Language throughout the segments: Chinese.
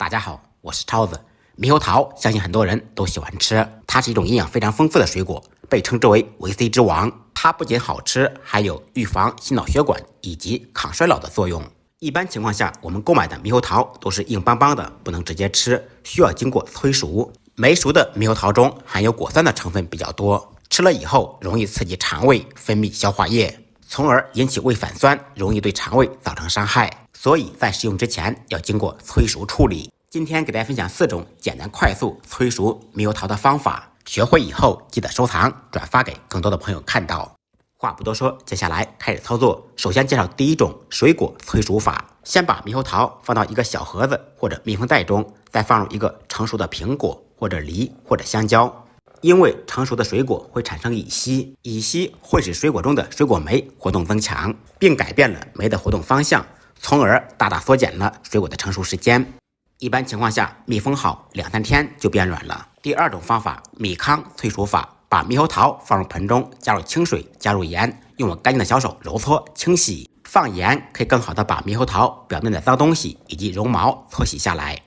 大家好，我是超子。猕猴桃相信很多人都喜欢吃，它是一种营养非常丰富的水果，被称之为维 C 之王。它不仅好吃，还有预防心脑血管以及抗衰老的作用。一般情况下，我们购买的猕猴桃都是硬邦邦的，不能直接吃，需要经过催熟。没熟的猕猴桃中含有果酸的成分比较多，吃了以后容易刺激肠胃分泌消化液，从而引起胃反酸，容易对肠胃造成伤害。所以在食用之前要经过催熟处理。今天给大家分享4种简单快速催熟猕猴桃的方法，学会以后记得收藏转发给更多的朋友看到。话不多说，接下来开始操作。首先介绍第一种水果催熟法，先把猕猴桃放到一个小盒子或者密封袋中，再放入一个成熟的苹果或者梨或者香蕉。因为成熟的水果会产生乙烯，乙烯会使水果中的水果酶活动增强，并改变了酶的活动方向，从而大大缩减了水果的成熟时间。一般情况下，密封好2-3天就变软了。第二种方法，米糠催熟法，把猕猴桃放入盆中，加入清水，加入盐，用我干净的小手揉搓清洗。放盐可以更好的把猕猴桃表面的脏东西以及绒毛搓洗下来。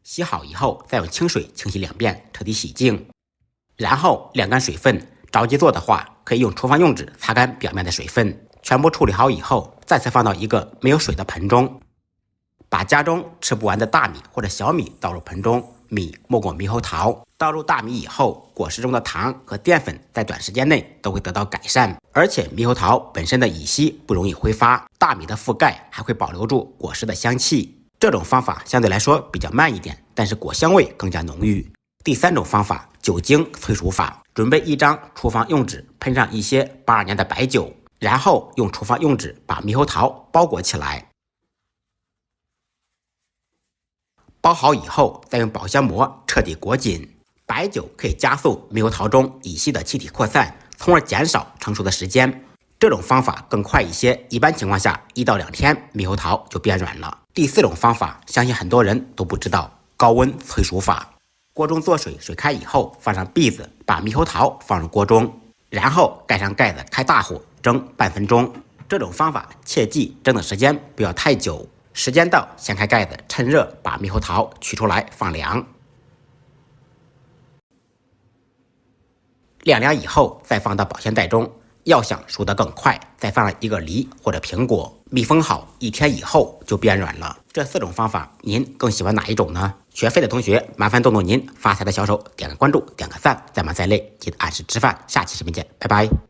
洗好以后，再用清水清洗2遍，彻底洗净。然后晾干水分，着急做的话，可以用厨房用纸擦干表面的水分。全部处理好以后，再次放到一个没有水的盆中，把家中吃不完的大米或者小米倒入盆中，米没过猕猴桃。倒入大米以后，果实中的糖和淀粉在短时间内都会得到改善，而且猕猴桃本身的乙烯不容易挥发，大米的覆盖还会保留住果实的香气。这种方法相对来说比较慢一点，但是果香味更加浓郁。第3种方法，酒精催熟法，准备一张厨房用纸，喷上一些82年的白酒，然后用厨房用纸把猕猴桃包裹起来。包好以后，再用保鲜膜彻底裹紧。白酒可以加速猕猴桃中乙烯的气体扩散，从而减少成熟的时间。这种方法更快一些，一般情况下1到2天，猕猴桃就变软了。第4种方法，相信很多人都不知道，高温催熟法。锅中做水，水开以后放上篦子，把猕猴桃放入锅中，然后盖上盖子，开大火蒸半分钟。这种方法切记蒸的时间不要太久，时间到掀开盖子，趁热把猕猴桃取出来放凉。晾凉以后再放到保鲜袋中，要想熟得更快，再放上一个梨或者苹果，密封好1天以后就变软了。这4种方法您更喜欢哪一种呢？学废的同学麻烦动动您发财的小手，点个关注，点个赞，再忙再累记得按时吃饭。下期视频见，拜拜。